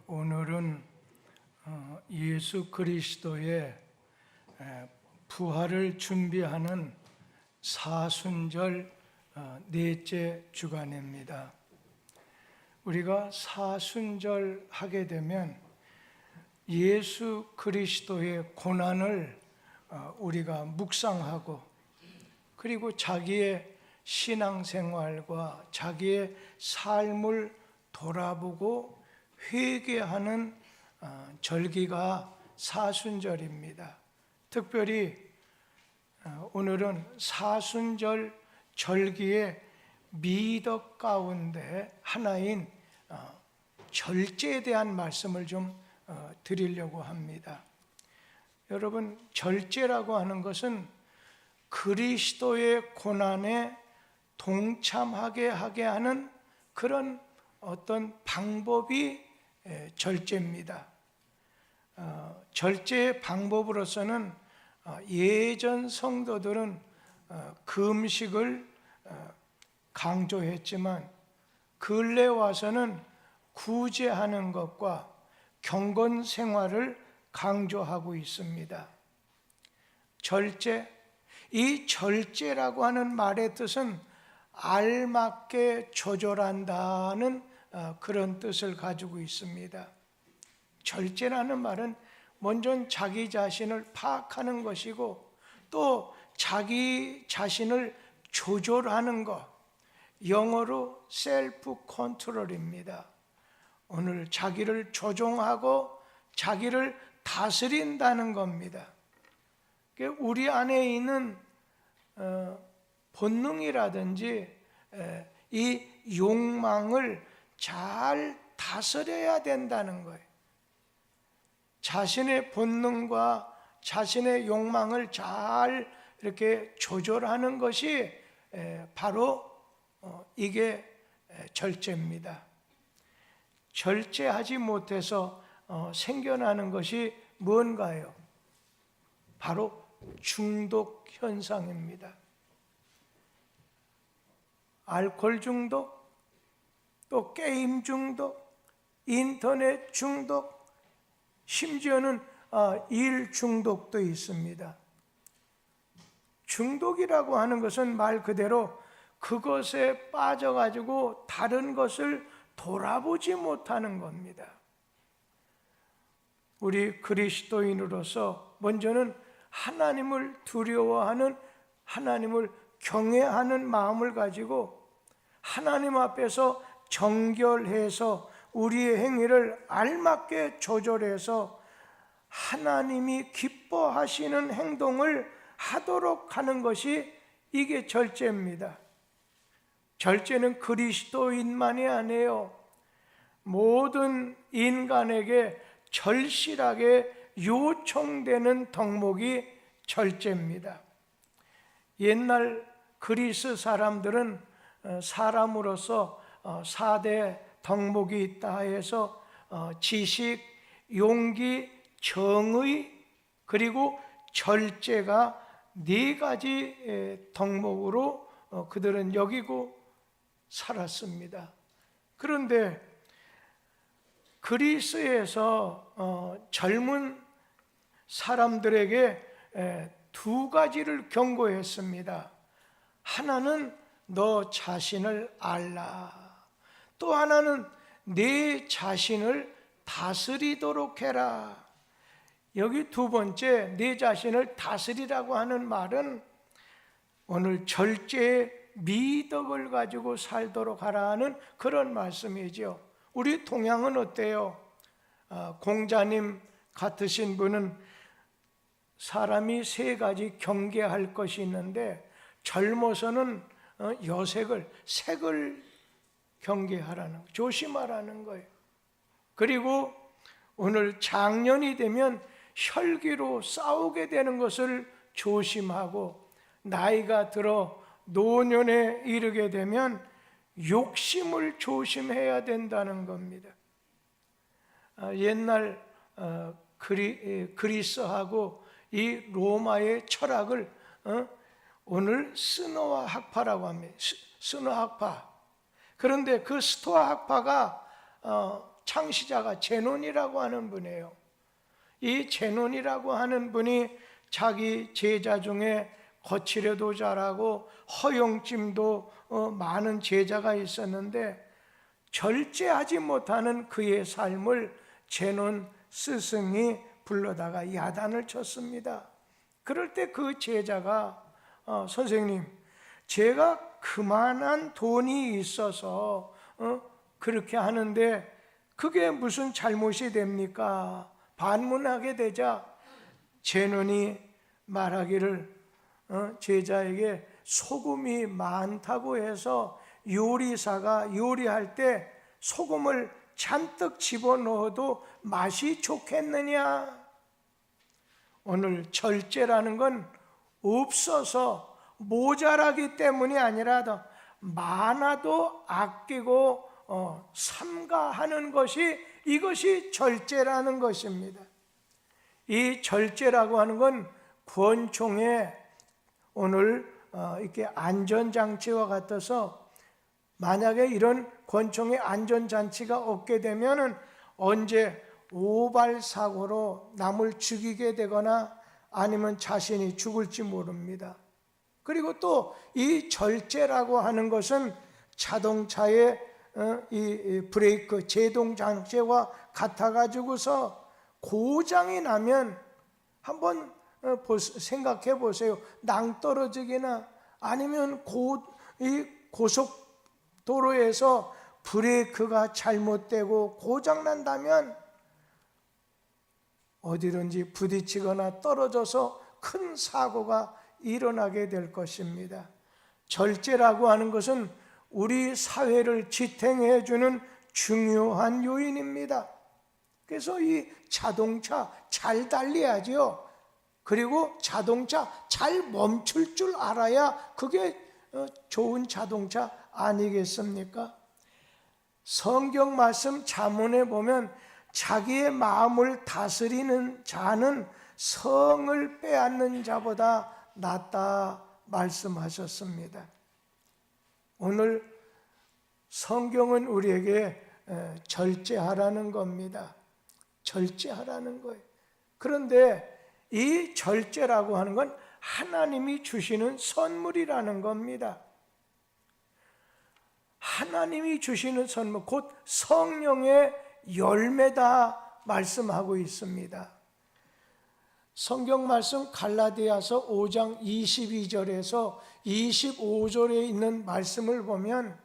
오늘은 예수 그리스도의 부활을 준비하는 사순절 넷째 주간입니다. 우리가 사순절 하게 되면 예수 그리스도의 고난을 우리가 묵상하고, 그리고 자기의 신앙생활과 자기의 삶을 돌아보고 회개하는 절기가 사순절입니다. 특별히 오늘은 사순절 절기의 미덕 가운데 하나인 절제에 대한 말씀을 좀 드리려고 합니다. 여러분, 절제라고 하는 것은 그리스도의 고난에 동참하게 하게 하는 그런 어떤 방법이 절제입니다. 절제의 방법으로서는 예전 성도들은 금식을 강조했지만 근래 와서는 구제하는 것과 경건 생활을 강조하고 있습니다. 절제, 이 절제라고 하는 말의 뜻은 알맞게 조절한다는 그런 뜻을 가지고 있습니다. 절제라는 말은 먼저 자기 자신을 파악하는 것이고, 또 자기 자신을 조절하는 것, 영어로 셀프 컨트롤입니다. 오늘 자기를 조종하고 자기를 다스린다는 겁니다. 우리 안에 있는 본능이라든지 이 욕망을 잘 다스려야 된다는 거예요. 자신의 본능과 자신의 욕망을 잘 이렇게 조절하는 것이 바로 이게 절제입니다. 절제하지 못해서 생겨나는 것이 뭔가요? 바로 중독 현상입니다. 알코올 중독, 또 게임 중독, 인터넷 중독, 심지어는 일 중독도 있습니다. 중독이라고 하는 것은 말 그대로 그것에 빠져가지고 다른 것을 돌아보지 못하는 겁니다. 우리 그리스도인으로서 먼저는 하나님을 두려워하는, 하나님을 경외하는 마음을 가지고 하나님 앞에서 정결해서 우리의 행위를 알맞게 조절해서 하나님이 기뻐하시는 행동을 하도록 하는 것이 이게 절제입니다. 절제는 그리스도인만이 아니에요. 모든 인간에게 절실하게 요청되는 덕목이 절제입니다. 옛날 그리스 사람들은 사람으로서 4대 덕목이 있다 해서 지식, 용기, 정의, 그리고 절제가 4가지 덕목으로 그들은 여기고 살았습니다. 그런데 그리스에서 젊은 사람들에게 2가지를 경고했습니다. 하나는 너 자신을 알라. 또 하나는 내 자신을 다스리도록 해라. 여기 2번째, 내 자신을 다스리라고 하는 말은 오늘 절제의 미덕을 가지고 살도록 하라는 그런 말씀이죠. 우리 동양은 어때요? 공자님 같으신 분은 사람이 3가지 경계할 것이 있는데, 젊어서는 여색을, 색을 경계하라는, 조심하라는 거예요. 그리고 오늘 장년이 되면 혈기로 싸우게 되는 것을 조심하고, 나이가 들어 노년에 이르게 되면 욕심을 조심해야 된다는 겁니다. 옛날 그리스하고 이 로마의 철학을 오늘 스노아 학파라고 합니다. 스노아 학파. 그런데 그 스토아 학파가 창시자가 제논이라고 하는 분이에요. 이 제논이라고 하는 분이 자기 제자 중에 거칠어도 잘하고 허영심도 많은 제자가 있었는데 절제하지 못하는 그의 삶을 제논 스승이 불러다가 야단을 쳤습니다. 그럴 때 그 제자가 선생님, 제가 그만한 돈이 있어서 그렇게 하는데 그게 무슨 잘못이 됩니까? 반문하게 되자 제논이 말하기를 제자에게 소금이 많다고 해서 요리사가 요리할 때 소금을 잔뜩 집어넣어도 맛이 좋겠느냐? 오늘 절제라는 건 없어서 모자라기 때문이 아니라 더 많아도 아끼고 삼가하는 것이, 이것이 절제라는 것입니다. 이 절제라고 하는 건 권총에 오늘 이렇게 안전장치와 같아서 만약에 이런 권총의 안전장치가 없게 되면은 언제 오발사고로 남을 죽이게 되거나 아니면 자신이 죽을지 모릅니다. 그리고 또 이 절제라고 하는 것은 자동차의 이 브레이크 제동 장치와 같아가지고서 고장이 나면 한번 생각해 보세요. 낭떠러지기나 아니면 이 고속도로에서 브레이크가 잘못되고 고장난다면 어디든지 부딪히거나 떨어져서 큰 사고가 일어나게 될 것입니다. 절제라고 하는 것은 우리 사회를 지탱해 주는 중요한 요인입니다. 그래서 이 자동차 잘 달려야죠. 그리고 자동차 잘 멈출 줄 알아야 그게 좋은 자동차 아니겠습니까? 성경 말씀 잠언에 보면 자기의 마음을 다스리는 자는 성을 빼앗는 자보다 낫다 말씀하셨습니다. 오늘 성경은 우리에게 절제하라는 겁니다. 절제하라는 거예요. 그런데 이 절제라고 하는 건 하나님이 주시는 선물이라는 겁니다. 하나님이 주시는 선물, 곧 성령의 열매다 말씀하고 있습니다. 성경 말씀 갈라디아서 5장 22절에서 25절에 있는 말씀을 보면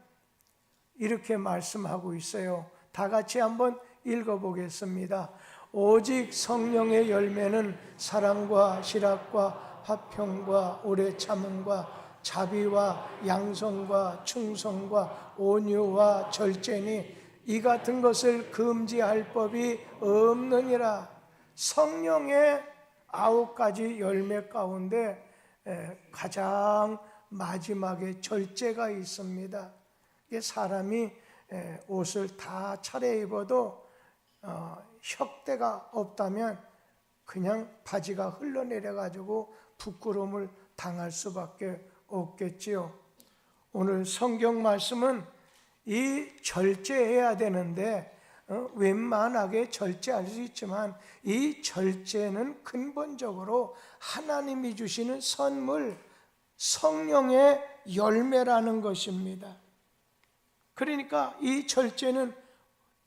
이렇게 말씀하고 있어요. 다 같이 한번 읽어보겠습니다. 오직 성령의 열매는 사랑과 실학과 화평과 오래 참음과 자비와 양성과 충성과 온유와 절제니 이 같은 것을 금지할 법이 없느니라. 성령의 9가지 열매 가운데 가장 마지막에 절제가 있습니다. 사람이 옷을 다 차려입어도 혁대가 없다면 그냥 바지가 흘러내려 가지고 부끄러움을 당할 수밖에 없겠지요. 오늘 성경 말씀은 이 절제해야 되는데 웬만하게 절제할 수 있지만 이 절제는 근본적으로 하나님이 주시는 선물, 성령의 열매라는 것입니다. 그러니까 이 절제는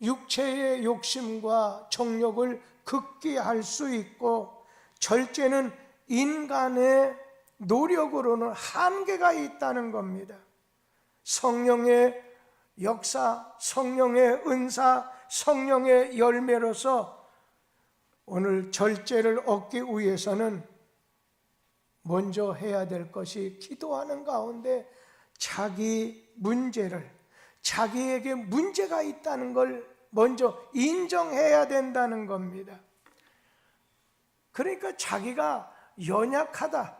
육체의 욕심과 정욕을 극기할 수 있고, 절제는 인간의 노력으로는 한계가 있다는 겁니다. 성령의 역사, 성령의 은사, 성령의 열매로서 오늘 절제를 얻기 위해서는 먼저 해야 될 것이 기도하는 가운데 자기 문제를, 자기에게 문제가 있다는 걸 먼저 인정해야 된다는 겁니다. 그러니까 자기가 연약하다,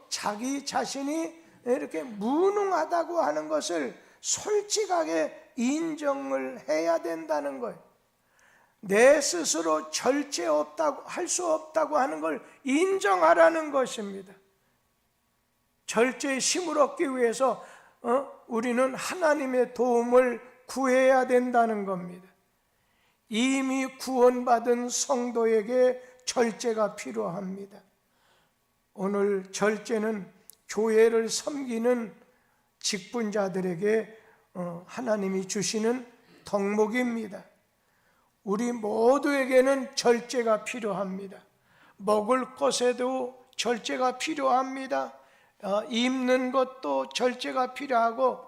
자기 자신이 이렇게 무능하다고 하는 것을 솔직하게 인정을 해야 된다는 거예요. 내 스스로 절제 없다고 할 수 없다고 하는 걸 인정하라는 것입니다. 절제의 힘을 얻기 위해서 우리는 하나님의 도움을 구해야 된다는 겁니다. 이미 구원받은 성도에게 절제가 필요합니다. 오늘 절제는 교회를 섬기는 직분자들에게 하나님이 주시는 덕목입니다. 우리 모두에게는 절제가 필요합니다. 먹을 것에도 절제가 필요합니다. 입는 것도 절제가 필요하고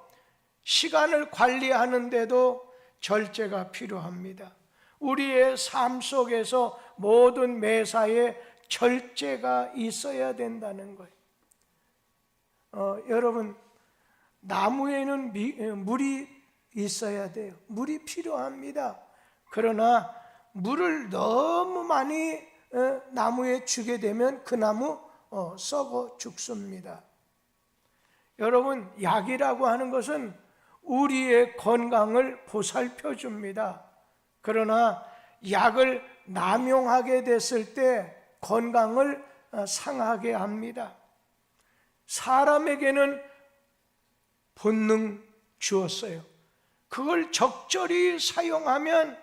시간을 관리하는데도 절제가 필요합니다. 우리의 삶 속에서 모든 매사에 절제가 있어야 된다는 거예요. 여러분, 나무에는 물이 있어야 돼요. 물이 필요합니다. 그러나 물을 너무 많이 나무에 주게 되면 그 나무 썩어 죽습니다. 여러분, 약이라고 하는 것은 우리의 건강을 보살펴 줍니다. 그러나 약을 남용하게 됐을 때 건강을 상하게 합니다. 사람에게는 본능 주었어요. 그걸 적절히 사용하면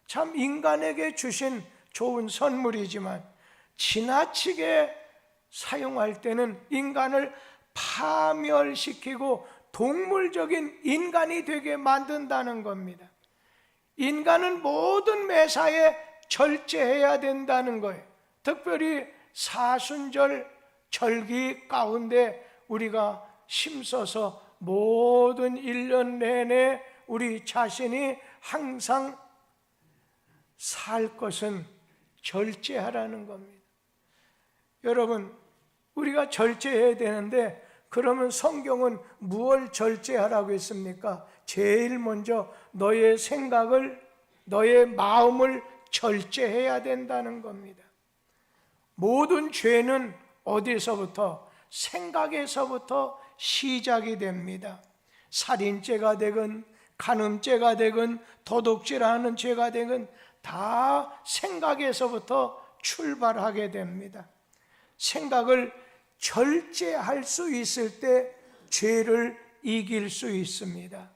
참 인간에게 주신 좋은 선물이지만 지나치게 사용할 때는 인간을 파멸시키고 동물적인 인간이 되게 만든다는 겁니다. 인간은 모든 매사에 절제해야 된다는 거예요. 특별히 사순절 절기 가운데 우리가 힘써서 모든 1년 내내 우리 자신이 항상 살 것은 절제하라는 겁니다. 여러분, 우리가 절제해야 되는데 그러면 성경은 무엇을 절제하라고 했습니까? 제일 먼저 너의 생각을, 너의 마음을 절제해야 된다는 겁니다. 모든 죄는 어디서부터? 생각에서부터 시작이 됩니다. 살인죄가 되건 간음죄가 되건 도둑질하는 죄가 되건 다 생각에서부터 출발하게 됩니다. 생각을 절제할 수 있을 때 죄를 이길 수 있습니다.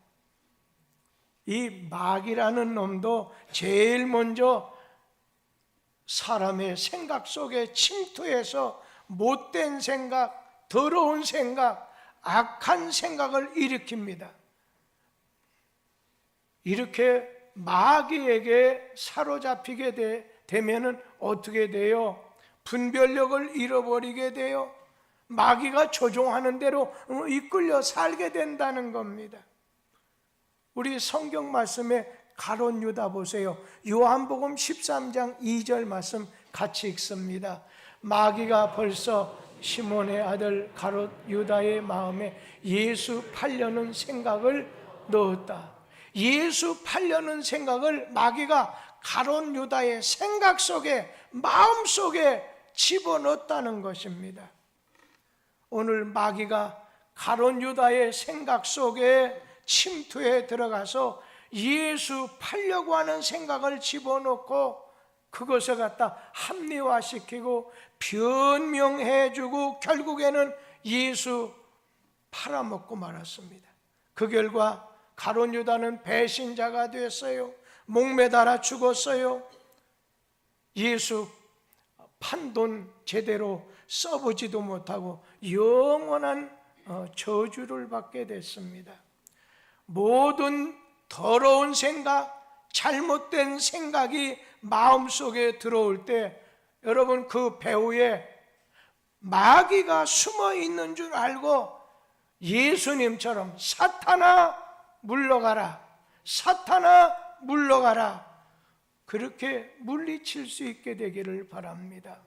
이 마귀라는 놈도 제일 먼저 사람의 생각 속에 침투해서 못된 생각, 더러운 생각, 악한 생각을 일으킵니다. 이렇게 마귀에게 사로잡히게 되면은 어떻게 돼요? 분별력을 잃어버리게 돼요. 마귀가 조종하는 대로 이끌려 살게 된다는 겁니다. 우리 성경 말씀에 가룟 유다 보세요. 요한복음 13장 2절 말씀 같이 읽습니다. 마귀가 벌써 시몬의 아들 가룟 유다의 마음에 예수 팔려는 생각을 넣었다. 예수 팔려는 생각을 마귀가 가룟 유다의 생각 속에, 마음 속에 집어넣었다는 것입니다. 오늘 마귀가 가룟 유다의 생각 속에 침투해 들어가서 예수 팔려고 하는 생각을 집어넣고 그것을 갖다 합리화시키고 변명해주고 결국에는 예수 팔아먹고 말았습니다. 그 결과 가룟 유다는 배신자가 됐어요. 목매달아 죽었어요. 예수 판돈 제대로 써보지도 못하고 영원한 저주를 받게 됐습니다. 모든 더러운 생각, 잘못된 생각이 마음속에 들어올 때 여러분 그 배후에 마귀가 숨어 있는 줄 알고 예수님처럼 사탄아 물러가라, 사탄아 물러가라, 그렇게 물리칠 수 있게 되기를 바랍니다.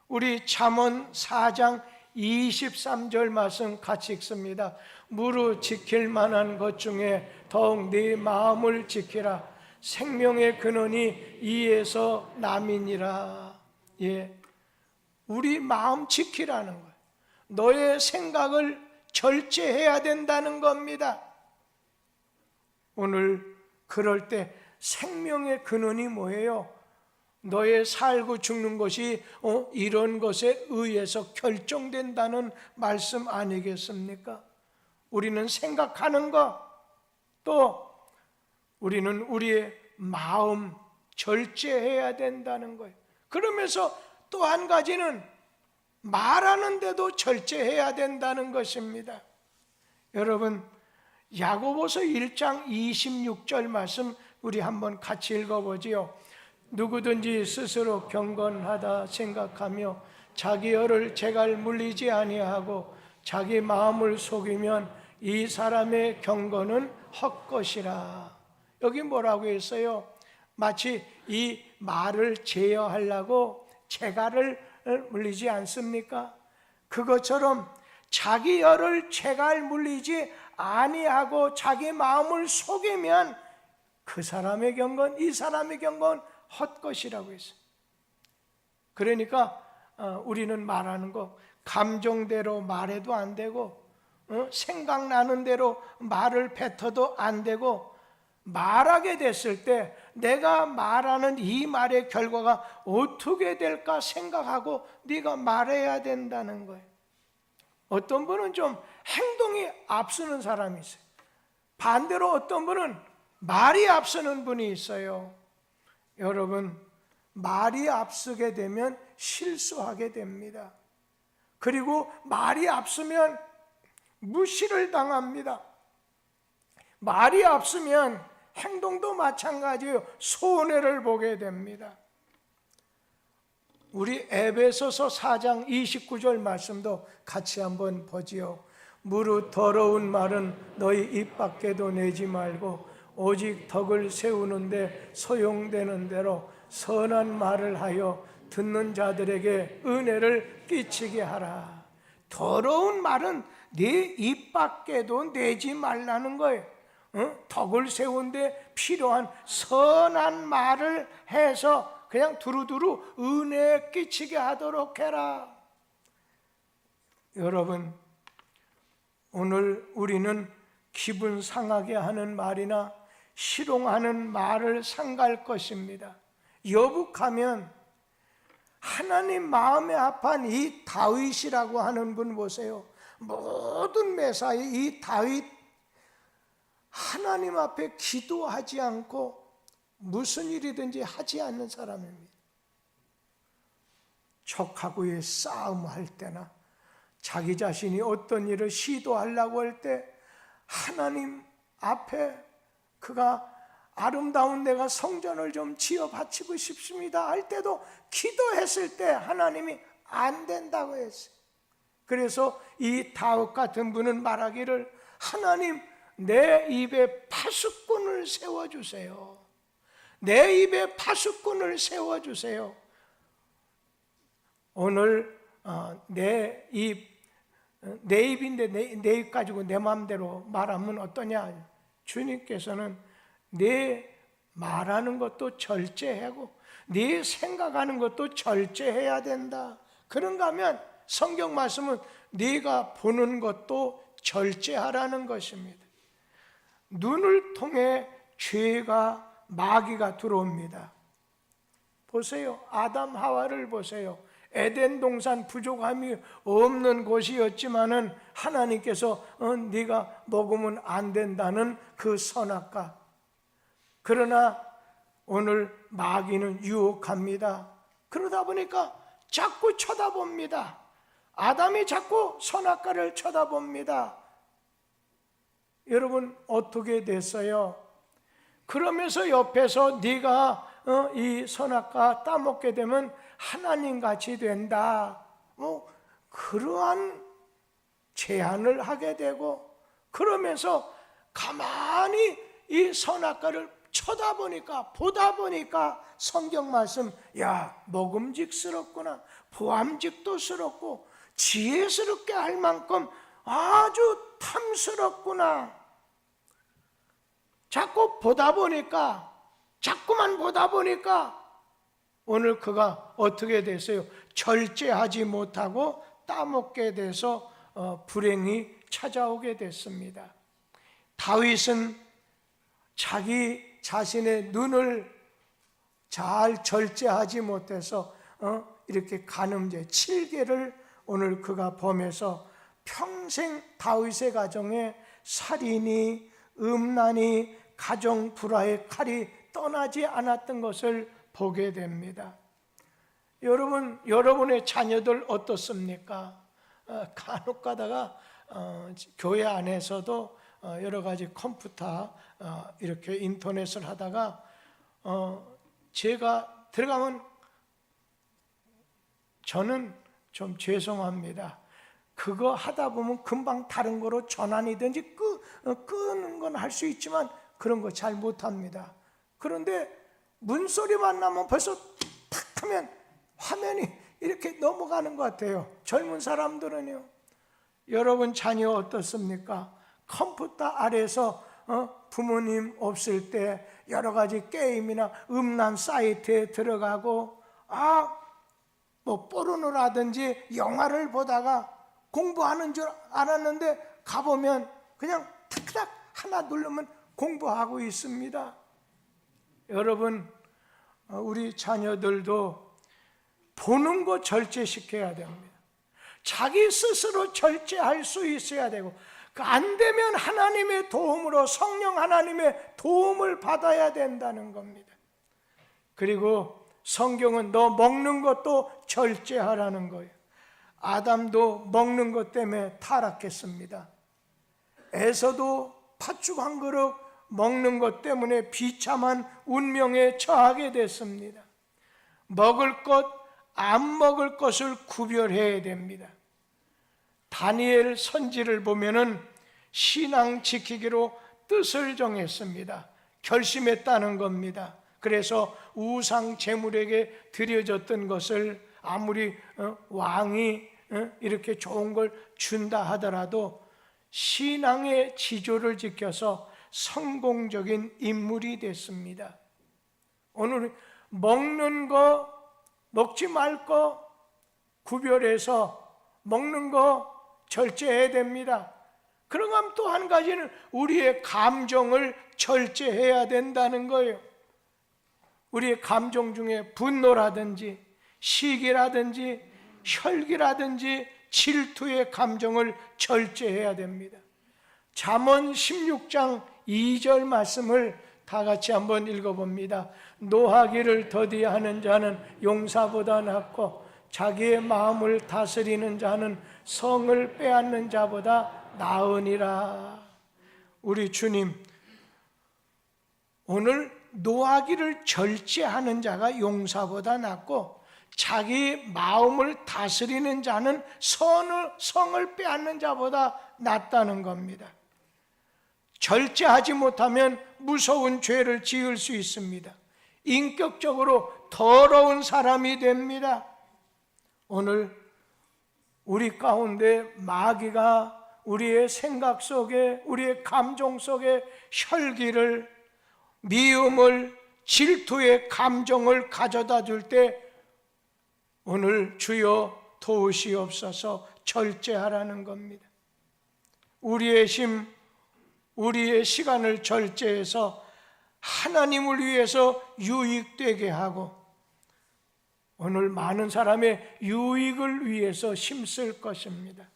우리 잠언 4장 23절 말씀 같이 읽습니다. 무릇 지킬 만한 것 중에 더욱 네 마음을 지키라. 생명의 근원이 이에서 남이니라. 예, 우리 마음 지키라는 거예요. 너의 생각을 절제해야 된다는 겁니다. 오늘 그럴 때 생명의 근원이 뭐예요? 너의 살고 죽는 것이 이런 것에 의해서 결정된다는 말씀 아니겠습니까? 우리는 생각하는 것, 또 우리는 우리의 마음 절제해야 된다는 거예요. 그러면서 또 한 가지는 말하는데도 절제해야 된다는 것입니다. 여러분, 야고보서 1장 26절 말씀 우리 한번 같이 읽어보지요. 누구든지 스스로 경건하다 생각하며 자기 혀를 재갈 물리지 아니하고 자기 마음을 속이면 이 사람의 경건은 헛것이라. 여기 뭐라고 했어요? 마치 이 말을 제어하려고 재갈을 물리지 않습니까? 그것처럼 자기 혀를 재갈 물리지 아니하고 자기 마음을 속이면 그 사람의 경건, 이 사람의 경건 헛것이라고 했어요. 그러니까 우리는 말하는 거 감정대로 말해도 안 되고 생각나는 대로 말을 뱉어도 안 되고, 말하게 됐을 때 내가 말하는 이 말의 결과가 어떻게 될까 생각하고 네가 말해야 된다는 거예요. 어떤 분은 좀 행동이 앞서는 사람이 있어요. 반대로 어떤 분은 말이 앞서는 분이 있어요. 여러분, 말이 앞서게 되면 실수하게 됩니다. 그리고 말이 앞서면 무시를 당합니다. 말이 앞서면 행동도 마찬가지예요. 손해를 보게 됩니다. 우리 에베소서 4장 29절 말씀도 같이 한번 보지요. 무릇 더러운 말은 너희 입 밖에도 내지 말고 오직 덕을 세우는데 소용되는 대로 선한 말을 하여 듣는 자들에게 은혜를 끼치게 하라. 더러운 말은 네 입 밖에도 내지 말라는 거예요. 덕을 세우는데 필요한 선한 말을 해서 그냥 두루두루 은혜 끼치게 하도록 해라. 여러분, 오늘 우리는 기분 상하게 하는 말이나 희롱하는 말을 삼갈 것입니다. 여북하면 하나님 마음에 합한 이 다윗이라고 하는 분 보세요. 모든 매사에 이 다윗 하나님 앞에 기도하지 않고 무슨 일이든지 하지 않는 사람입니다. 적하고의 싸움할 때나 자기 자신이 어떤 일을 시도하려고 할 때 하나님 앞에 그가 아름다운 내가 성전을 좀 지어 바치고 싶습니다 할 때도 기도했을 때 하나님이 안 된다고 했어요. 그래서 이 다윗 같은 분은 말하기를 하나님, 내 입에 파수꾼을 세워주세요. 내 입에 파수꾼을 세워주세요. 오늘 내 입인데 내 입 가지고 내 마음대로 말하면 어떠냐? 주님께서는 네 말하는 것도 절제하고 네 생각하는 것도 절제해야 된다. 그런가 하면 성경 말씀은 네가 보는 것도 절제하라는 것입니다. 눈을 통해 죄가 마귀가 들어옵니다. 보세요. 아담 하와를 보세요. 에덴 동산 부족함이 없는 곳이었지만은 하나님께서 네가 먹으면 안 된다는 그 선악과, 그러나 오늘 마귀는 유혹합니다. 그러다 보니까 자꾸 쳐다봅니다. 아담이 자꾸 선악과를 쳐다봅니다. 여러분, 어떻게 됐어요? 그러면서 옆에서 네가 이 선악과 따먹게 되면 하나님같이 된다, 그러한 제안을 하게 되고, 그러면서 가만히 이 선악과를 쳐다보니까, 보다 보니까 성경 말씀, 야, 먹음직스럽구나, 보암직도스럽고 지혜스럽게 할 만큼 아주 탐스럽구나. 자꾸 보다 보니까, 자꾸만 보다 보니까 오늘 그가 어떻게 됐어요? 절제하지 못하고 따먹게 돼서 불행이 찾아오게 됐습니다. 다윗은 자기 자신의 눈을 잘 절제하지 못해서 이렇게 간음죄 7개를 오늘 그가 범해서 평생 다윗의 가정에 살인이, 음란이, 가정 불화의 칼이 떠나지 않았던 것을 보게 됩니다. 여러분, 여러분의 자녀들 어떻습니까? 간혹 가다가 교회 안에서도 여러 가지 컴퓨터 이렇게 인터넷을 하다가 제가 들어가면 저는 좀 죄송합니다. 그거 하다 보면 금방 다른 거로 전환이든지 끄는 건 할 수 있지만 그런 거 잘 못합니다. 그런데 문소리만 나면 벌써 탁 하면 화면이 이렇게 넘어가는 것 같아요. 젊은 사람들은요. 여러분 자녀 어떻습니까? 컴퓨터 아래서 부모님 없을 때 여러 가지 게임이나 음란 사이트에 들어가고 뭐 포르노라든지 영화를 보다가 공부하는 줄 알았는데 가보면 그냥 탁탁 하나 누르면 공부하고 있습니다. 여러분, 우리 자녀들도 보는 거 절제시켜야 됩니다. 자기 스스로 절제할 수 있어야 되고, 안 되면 하나님의 도움으로, 성령 하나님의 도움을 받아야 된다는 겁니다. 그리고 성경은 너 먹는 것도 절제하라는 거예요. 아담도 먹는 것 때문에 타락했습니다. 에서도 팥죽 한 그릇 먹는 것 때문에 비참한 운명에 처하게 됐습니다. 먹을 것, 안 먹을 것을 구별해야 됩니다. 다니엘 선지를 보면은 신앙 지키기로 뜻을 정했습니다. 결심했다는 겁니다. 그래서 우상 제물에게 드려졌던 것을 아무리 왕이 이렇게 좋은 걸 준다 하더라도 신앙의 지조를 지켜서 성공적인 인물이 됐습니다. 오늘 먹는 거, 먹지 말 거 구별해서 먹는 거 절제해야 됩니다. 그러면 또 한 가지는 우리의 감정을 절제해야 된다는 거예요. 우리의 감정 중에 분노라든지 시기라든지 혈기라든지 질투의 감정을 절제해야 됩니다. 잠언 16장 2절 말씀을 다 같이 한번 읽어봅니다. 노하기를 더디하는 자는 용사보다 낫고 자기의 마음을 다스리는 자는 성을 빼앗는 자보다 나으니라. 우리 주님, 오늘 노하기를 절제하는 자가 용사보다 낫고 자기 마음을 다스리는 자는 성을 빼앗는 자보다 낫다는 겁니다. 절제하지 못하면 무서운 죄를 지을 수 있습니다. 인격적으로 더러운 사람이 됩니다. 오늘 우리 가운데 마귀가 우리의 생각 속에, 우리의 감정 속에 혈기를, 미움을, 질투의 감정을 가져다 줄 때 오늘 주여 도우시옵소서 절제하라는 겁니다. 우리의 힘, 우리의 시간을 절제해서 하나님을 위해서 유익되게 하고 오늘 많은 사람의 유익을 위해서 힘쓸 것입니다.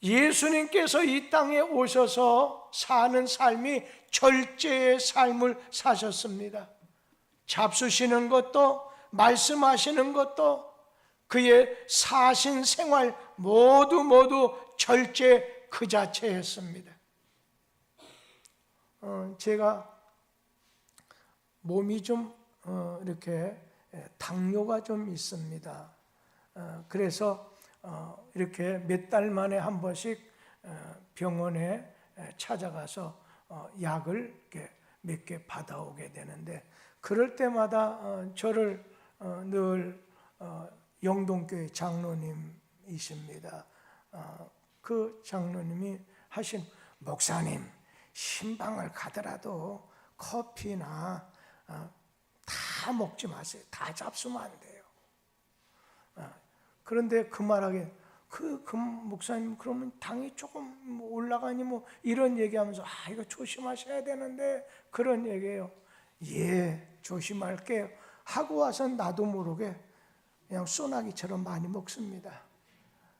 예수님께서 이 땅에 오셔서 사는 삶이 절제의 삶을 사셨습니다. 잡수시는 것도 말씀하시는 것도 그의 사신 생활 모두 절제 그 자체였습니다. 제가 몸이 좀 이렇게 당뇨가 좀 있습니다. 그래서 이렇게 몇 달 만에 한 번씩 병원에 찾아가서 약을 이렇게 몇 개 받아오게 되는데 그럴 때마다 저를 늘 영동교회 장로님이십니다. 그 장로님이 하신 목사님 신방을 가더라도 커피나 다 먹지 마세요. 다 잡수면 안 돼요. 그런데 그 말하기에 그 목사님 그러면 당이 조금 올라가니 뭐 이런 얘기하면서 이거 조심하셔야 되는데 그런 얘기예요. 예, 조심할게요 하고 와서 나도 모르게 그냥 소나기처럼 많이 먹습니다.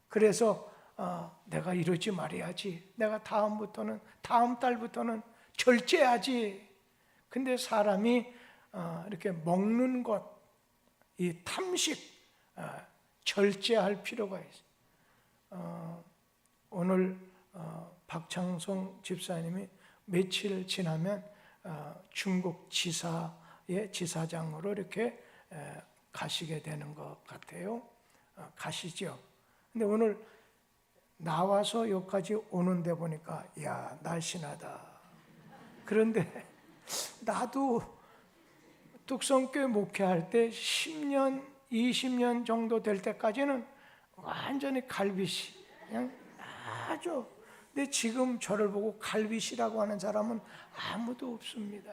그래서 내가 이러지 말아야지. 내가 다음 달부터는 절제하지. 근데 사람이 이렇게 먹는 것, 이 탐식 절제할 필요가 있어요. 오늘 박창송 집사님이 며칠 지나면 중국 지사의 지사장으로 이렇게 가시게 되는 것 같아요. 가시죠. 근데 오늘 나와서 여기까지 오는데 보니까 야, 날씬하다. 그런데 나도 뚝성교회 목회할 때 10년, 20년 정도 될 때까지는 완전히 갈빗이 그냥 아주. 근데 지금 저를 보고 갈빗이라고 하는 사람은 아무도 없습니다.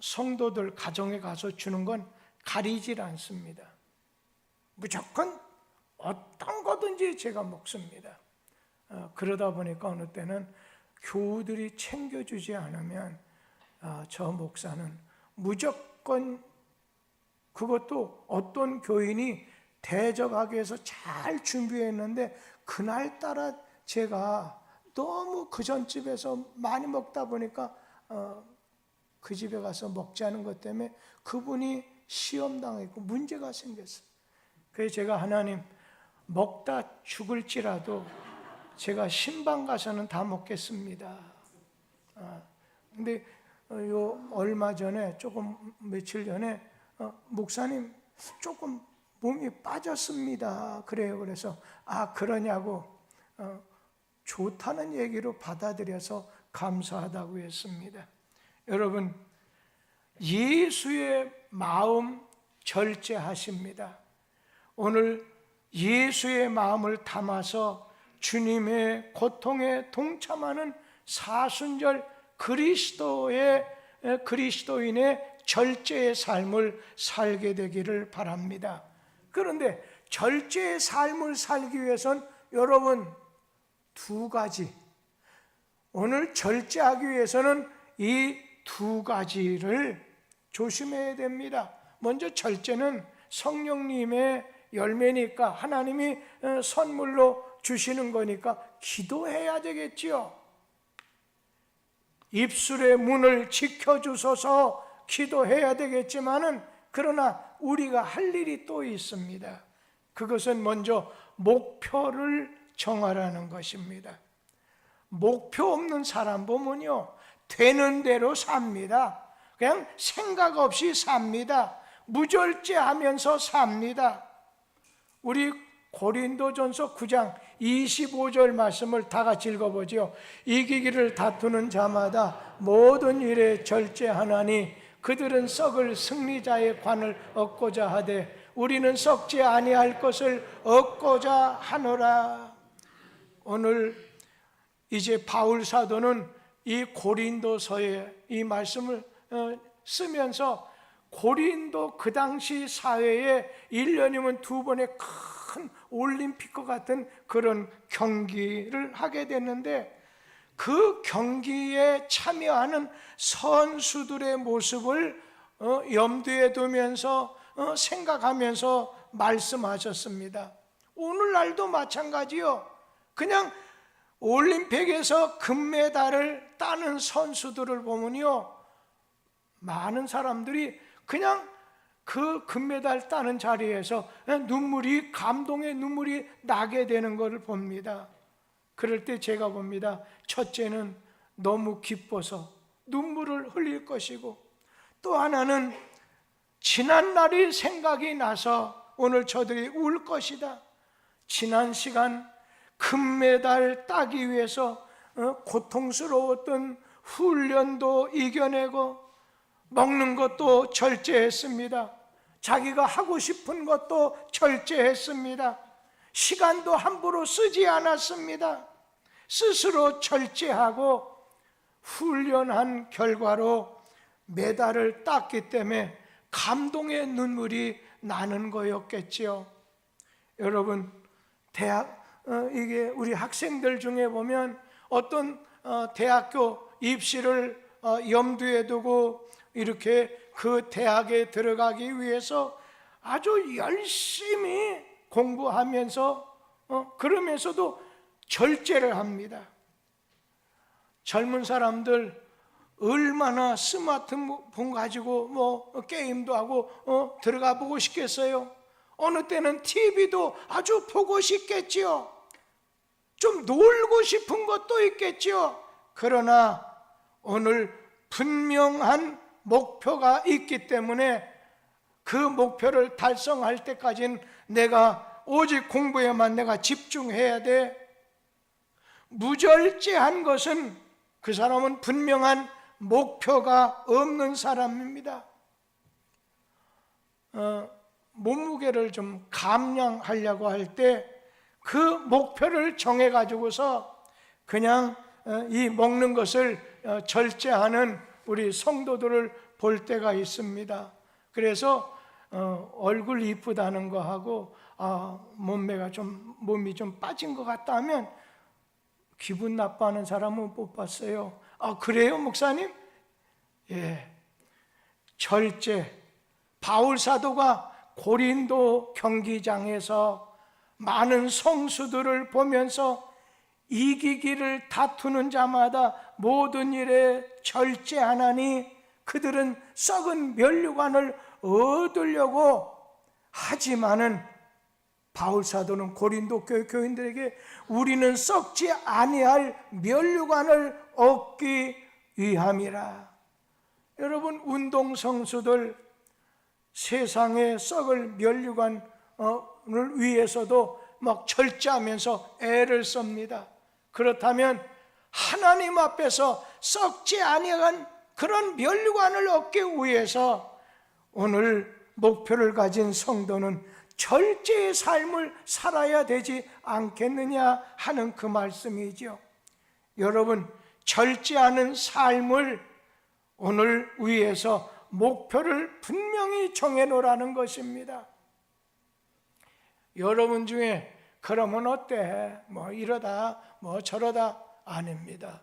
성도들 가정에 가서 주는 건 가리질 않습니다. 무조건 어떤 거든지 제가 먹습니다. 그러다 보니까 어느 때는 교우들이 챙겨주지 않으면 저 목사는 무조건, 그것도 어떤 교인이 대접하기 위해서 잘 준비했는데 그날따라 제가 너무 그 전집에서 많이 먹다 보니까 그 집에 가서 먹지 않은 것 때문에 그분이 시험당했고 문제가 생겼어요. 그래서 제가 하나님, 먹다 죽을지라도 제가 신방 가서는 다 먹겠습니다. 근데 얼마 전에, 며칠 전에 목사님 조금 몸이 빠졌습니다. 그래요. 그래서 그러냐고 좋다는 얘기로 받아들여서 감사하다고 했습니다. 여러분, 예수의 마음 절제하십니다. 오늘 예수의 마음을 담아서 주님의 고통에 동참하는 사순절 그리스도인의 절제의 삶을 살게 되기를 바랍니다. 그런데 절제의 삶을 살기 위해서는 여러분 두 가지, 오늘 절제하기 위해서는 이 두 가지를 조심해야 됩니다. 먼저 절제는 성령님의 열매니까, 하나님이 선물로 주시는 거니까 기도해야 되겠지요. 입술의 문을 지켜주소서 기도해야 되겠지만은, 그러나 우리가 할 일이 또 있습니다. 그것은 먼저 목표를 정하라는 것입니다. 목표 없는 사람 보면요, 되는 대로 삽니다. 그냥 생각 없이 삽니다. 무절제하면서 삽니다. 우리 고린도전서 9장 25절 말씀을 다 같이 읽어보죠. 이기기를 다투는 자마다 모든 일에 절제하나니 그들은 썩을 승리자의 관을 얻고자 하되 우리는 썩지 아니할 것을 얻고자 하노라. 오늘 이제 바울 사도는 이 고린도서에 이 말씀을 쓰면서 고린도 그 당시 사회에 1년이면 2번의 큰 올림픽과 같은 그런 경기를 하게 됐는데, 그 경기에 참여하는 선수들의 모습을 염두에 두면서 생각하면서 말씀하셨습니다. 오늘날도 마찬가지요. 그냥 올림픽에서 금메달을 따는 선수들을 보면요, 많은 사람들이 그냥 그 금메달 따는 자리에서 감동의 눈물이 나게 되는 것을 봅니다. 그럴 때 제가 봅니다. 첫째는 너무 기뻐서 눈물을 흘릴 것이고, 또 하나는 지난 날이 생각이 나서 오늘 저들이 울 것이다. 지난 시간 금메달 따기 위해서 고통스러웠던 훈련도 이겨내고 먹는 것도 절제했습니다. 자기가 하고 싶은 것도 절제했습니다. 시간도 함부로 쓰지 않았습니다. 스스로 절제하고 훈련한 결과로 메달을 땄기 때문에 감동의 눈물이 나는 거였겠지요. 여러분, 이게 우리 학생들 중에 보면 어떤 대학교 입시를 염두에 두고 이렇게 그 대학에 들어가기 위해서 아주 열심히 공부하면서 그러면서도 절제를 합니다. 젊은 사람들 얼마나 스마트폰 가지고 뭐 게임도 하고 들어가 보고 싶겠어요? 어느 때는 TV도 아주 보고 싶겠지요. 좀 놀고 싶은 것도 있겠지요. 그러나 오늘 분명한 목표가 있기 때문에 그 목표를 달성할 때까지는 내가 오직 공부에만 내가 집중해야 돼. 무절제한 것은 그 사람은 분명한 목표가 없는 사람입니다. 몸무게를 좀 감량하려고 할 때 그 목표를 정해 가지고서 그냥 이 먹는 것을 절제하는 우리 성도들을 볼 때가 있습니다. 그래서 얼굴 이쁘다는 거 하고 몸이 좀 빠진 것 같다 하면 기분 나빠하는 사람은 못 봤어요. 그래요, 목사님? 예, 절제. 바울 사도가 고린도 경기장에서 많은 성수들을 보면서 이기기를 다투는 자마다 모든 일에 절제하나니 그들은 썩은 면류관을 얻으려고 하지만은 바울 사도는 고린도 교인들에게 우리는 썩지 아니할 면류관을 얻기 위함이라. 여러분, 운동 선수들 세상에 썩을 면류관을 위해서도 막 절제하면서 애를 씁니다. 그렇다면 하나님 앞에서 썩지 아니한 그런 면류관을 얻기 위해서 오늘 목표를 가진 성도는 절제의 삶을 살아야 되지 않겠느냐 하는 그 말씀이죠. 여러분, 절제하는 삶을 오늘 위해서 목표를 분명히 정해놓으라는 것입니다. 여러분 중에 그러면 어때? 뭐 이러다 뭐 저러다 아닙니다.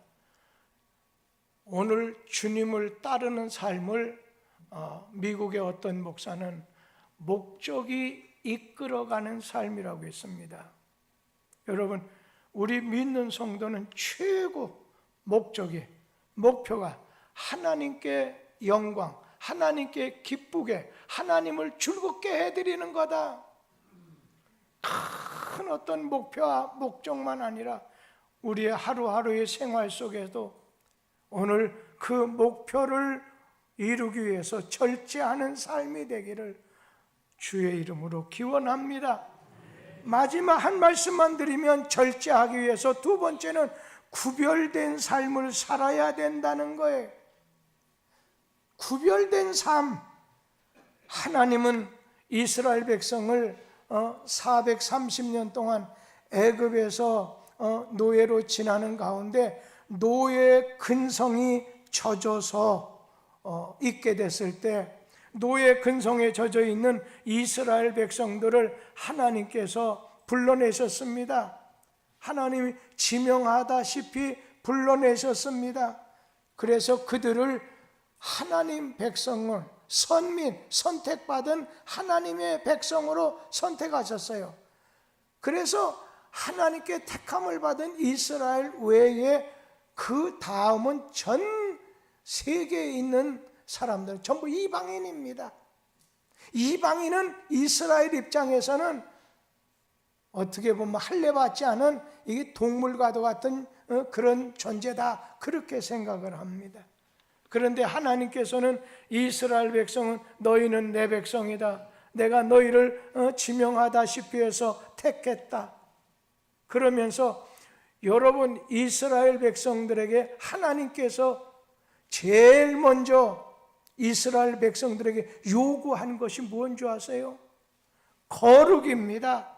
오늘 주님을 따르는 삶을 미국의 어떤 목사는 목적이 이끌어가는 삶이라고 했습니다. 여러분, 우리 믿는 성도는 최고 목표가 하나님께 영광, 하나님께 기쁘게, 하나님을 즐겁게 해드리는 거다. 큰 어떤 목표와 목적만 아니라 우리의 하루하루의 생활 속에도 오늘 그 목표를 이루기 위해서 절제하는 삶이 되기를 주의 이름으로 기원합니다. 마지막 한 말씀만 드리면, 절제하기 위해서 두 번째는 구별된 삶을 살아야 된다는 거예요. 구별된 삶. 하나님은 이스라엘 백성을 430년 동안 애굽에서 노예로 지나는 가운데 노예 근성이 젖어서 있게 됐을 때, 노예 근성에 젖어 있는 이스라엘 백성들을 하나님께서 불러내셨습니다. 하나님이 지명하다시피 불러내셨습니다. 그래서 그들을 하나님 백성을, 선민, 선택받은 하나님의 백성으로 선택하셨어요. 그래서 하나님께 택함을 받은 이스라엘 외에 그 다음은 전 세계에 있는 사람들 전부 이방인입니다. 이방인은 이스라엘 입장에서는 어떻게 보면 할례받지 않은 이게 동물과도 같은 그런 존재다, 그렇게 생각을 합니다. 그런데 하나님께서는 이스라엘 백성은 너희는 내 백성이다, 내가 너희를 지명하다시피 해서 택했다. 그러면서 여러분, 이스라엘 백성들에게 하나님께서 제일 먼저 이스라엘 백성들에게 요구한 것이 뭔지 아세요? 거룩입니다.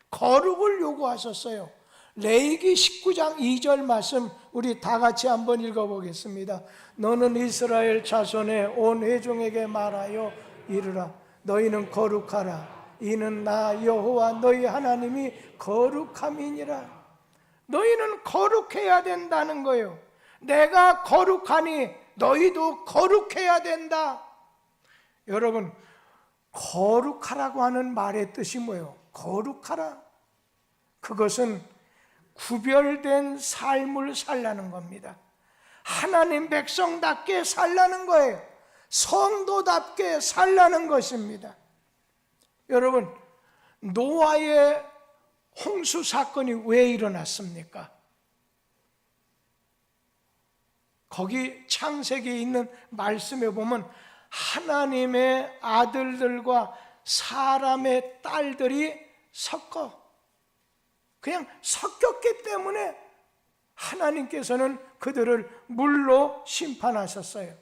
거룩을 요구하셨어요. 레위기 19장 2절 말씀 우리 다 같이 한번 읽어보겠습니다. 너는 이스라엘 자손의 온 회중에게 말하여 이르라. 너희는 거룩하라. 이는 나 여호와 너희 하나님이 거룩함이니라. 너희는 거룩해야 된다는 거예요. 내가 거룩하니 너희도 거룩해야 된다. 여러분, 거룩하라고 하는 말의 뜻이 뭐예요? 거룩하라. 그것은 구별된 삶을 살라는 겁니다. 하나님 백성답게 살라는 거예요. 성도답게 살라는 것입니다. 여러분, 노아의 홍수 사건이 왜 일어났습니까? 거기 창세기에 있는 말씀에 보면 하나님의 아들들과 사람의 딸들이 그냥 섞였기 때문에 하나님께서는 그들을 물로 심판하셨어요.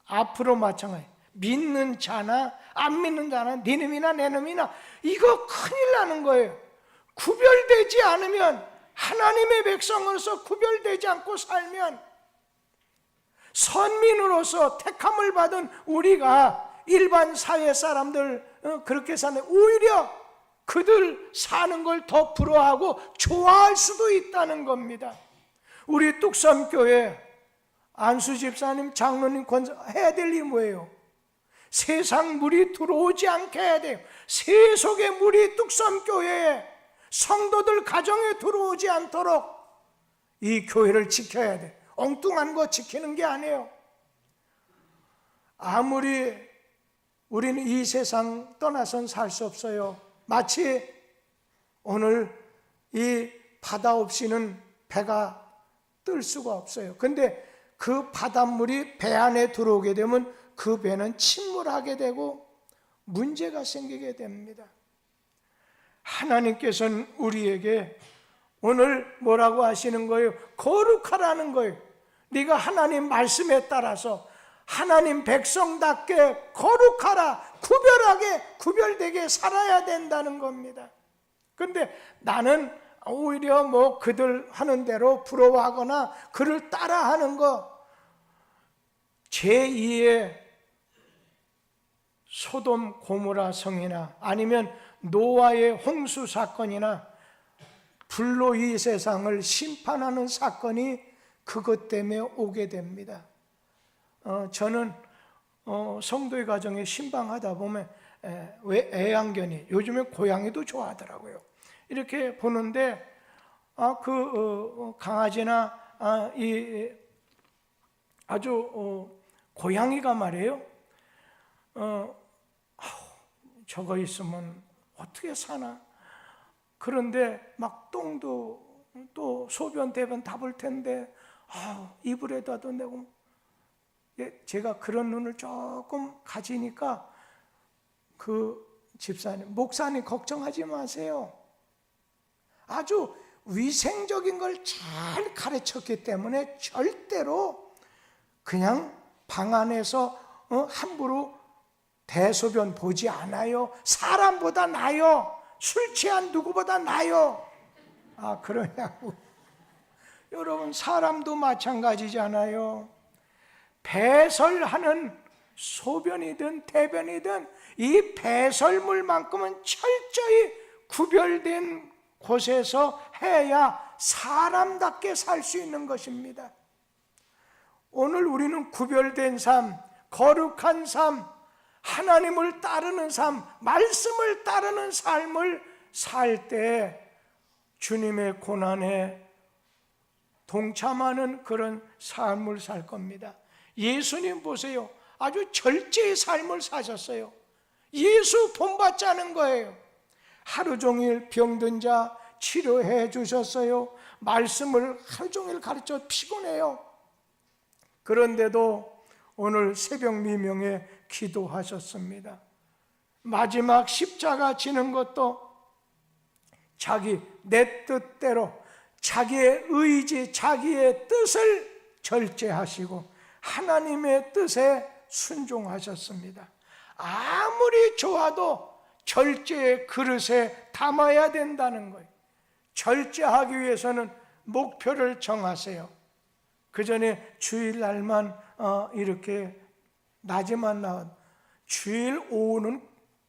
앞으로 마찬가지. 믿는 자나 안 믿는 자나 네 놈이나 내 놈이나 이거 큰일 나는 거예요. 구별되지 않으면, 하나님의 백성으로서 구별되지 않고 살면, 선민으로서 택함을 받은 우리가 일반 사회 사람들 그렇게 사는, 오히려 그들 사는 걸 더 부러워하고 좋아할 수도 있다는 겁니다. 우리 뚝섬교회 안수 집사님, 장로님 해야 될 일이 뭐예요? 세상 물이 들어오지 않게 해야 돼요. 세속의 물이 뚝섬교회에, 성도들 가정에 들어오지 않도록 이 교회를 지켜야 돼. 엉뚱한 거 지키는 게 아니에요. 아무리 우리는 이 세상 떠나선 살 수 없어요. 마치 오늘 이 바다 없이는 배가 뜰 수가 없어요. 근데 그 바닷물이 배 안에 들어오게 되면 그 배는 침몰하게 되고 문제가 생기게 됩니다. 하나님께서는 우리에게 오늘 뭐라고 하시는 거예요? 거룩하라는 거예요. 네가 하나님 말씀에 따라서 하나님 백성답게 거룩하라, 구별하게, 구별되게 살아야 된다는 겁니다. 근데 나는 오히려 뭐 그들 하는 대로 부러워하거나 그를 따라하는 거, 제2의 소돔 고모라 성이나 아니면 노아의 홍수 사건이나 불로 이 세상을 심판하는 사건이 그것 때문에 오게 됩니다. 저는 성도의 가정에 신방하다 보면 애완견이, 요즘에 고양이도 좋아하더라고요. 이렇게 보는데 강아지나 아주 고양이가 말이에요. 저거 있으면 어떻게 사나? 그런데 막 똥도 또 소변 대변 다 볼 텐데 이불에다 내고, 제가 그런 눈을 조금 가지니까 그 집사님, 목사님 걱정하지 마세요. 아주 위생적인 걸 잘 가르쳤기 때문에 절대로 그냥 방 안에서 함부로 대소변 보지 않아요. 사람보다 나아요. 술 취한 누구보다 나아요. 그러냐고. 여러분, 사람도 마찬가지잖아요. 배설하는 소변이든 대변이든 이 배설물만큼은 철저히 구별된 곳에서 해야 사람답게 살 수 있는 것입니다. 오늘 우리는 구별된 삶, 거룩한 삶, 하나님을 따르는 삶, 말씀을 따르는 삶을 살 때 주님의 고난에 동참하는 그런 삶을 살 겁니다. 예수님 보세요. 아주 절제의 삶을 사셨어요. 예수 본받자는 거예요. 하루 종일 병든 자 치료해 주셨어요. 말씀을 하루 종일 가르쳐 피곤해요. 그런데도 오늘 새벽 미명에 기도하셨습니다. 마지막 십자가 지는 것도 내 뜻대로 자기의 의지, 자기의 뜻을 절제하시고 하나님의 뜻에 순종하셨습니다. 아무리 좋아도 절제의 그릇에 담아야 된다는 거예요. 절제하기 위해서는 목표를 정하세요. 그 전에 주일날만 이렇게 낮에만 나온 주일 오후는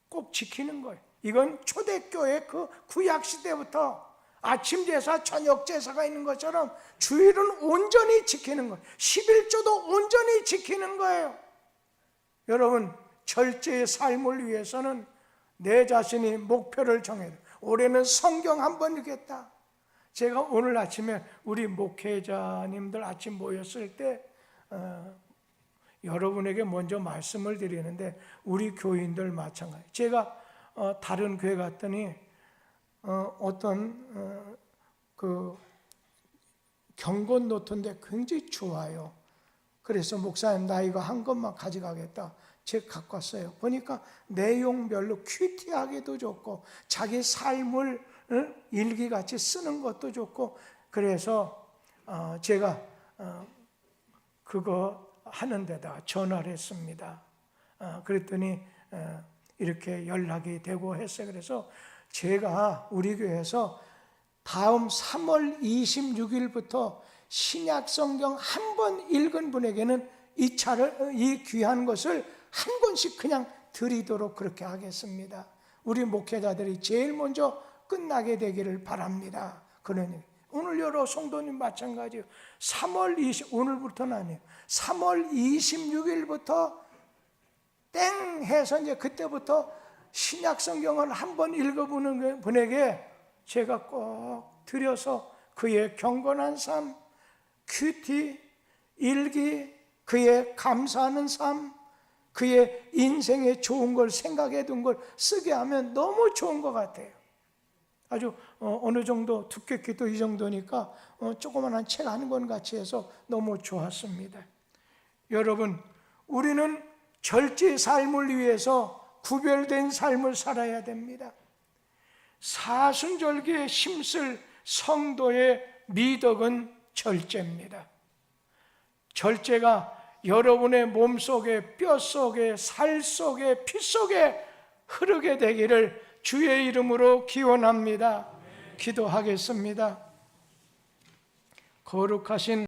꼭 지키는 거예요. 이건 초대교회 그 구약시대부터 아침 제사, 저녁 제사가 있는 것처럼 주일은 온전히 지키는 거예요. 11조도 온전히 지키는 거예요. 여러분, 절제의 삶을 위해서는 내 자신이 목표를 정해야 돼요. 올해는 성경 한 번 읽겠다. 제가 오늘 아침에 우리 목회자님들 아침 모였을 때 여러분에게 먼저 말씀을 드리는데, 우리 교인들 마찬가지. 제가 다른 교회 갔더니 어떤 그 경건 노트인데 굉장히 좋아요. 그래서 목사님, 나 이거 한 것만 가져가겠다. 제가 갖고 왔어요. 보니까 내용별로 큐티하기도 좋고 자기 삶을 일기같이 쓰는 것도 좋고, 그래서 제가 그거 하는 데다가 전화를 했습니다. 그랬더니 이렇게 연락이 되고 했어요. 그래서 제가 우리 교회에서 다음 3월 26일부터 신약 성경 한 번 읽은 분에게는 이 귀한 것을 한 권씩 그냥 드리도록 그렇게 하겠습니다. 우리 목회자들이 제일 먼저 끝나게 되기를 바랍니다. 그러니 오늘 여러 성도님 마찬가지예요. 3월 20, 오늘부터는 아니에요. 3월 26일부터 땡 해서 이제 그때부터 신약 성경을 한번 읽어보는 분에게 제가 꼭 드려서 그의 경건한 삶, 큐티, 일기, 그의 감사하는 삶, 그의 인생에 좋은 걸 생각해 둔 걸 쓰게 하면 너무 좋은 것 같아요. 아주 어느 정도 두께기도 이 정도니까 조그만한 책 한 권 같이 해서 너무 좋았습니다. 여러분, 우리는 절제 삶을 위해서 구별된 삶을 살아야 됩니다. 사순절기에 힘쓸 성도의 미덕은 절제입니다. 절제가 여러분의 몸속에, 뼈속에, 살 속에, 피 속에 흐르게 되기를 주의 이름으로 기원합니다. 기도하겠습니다. 거룩하신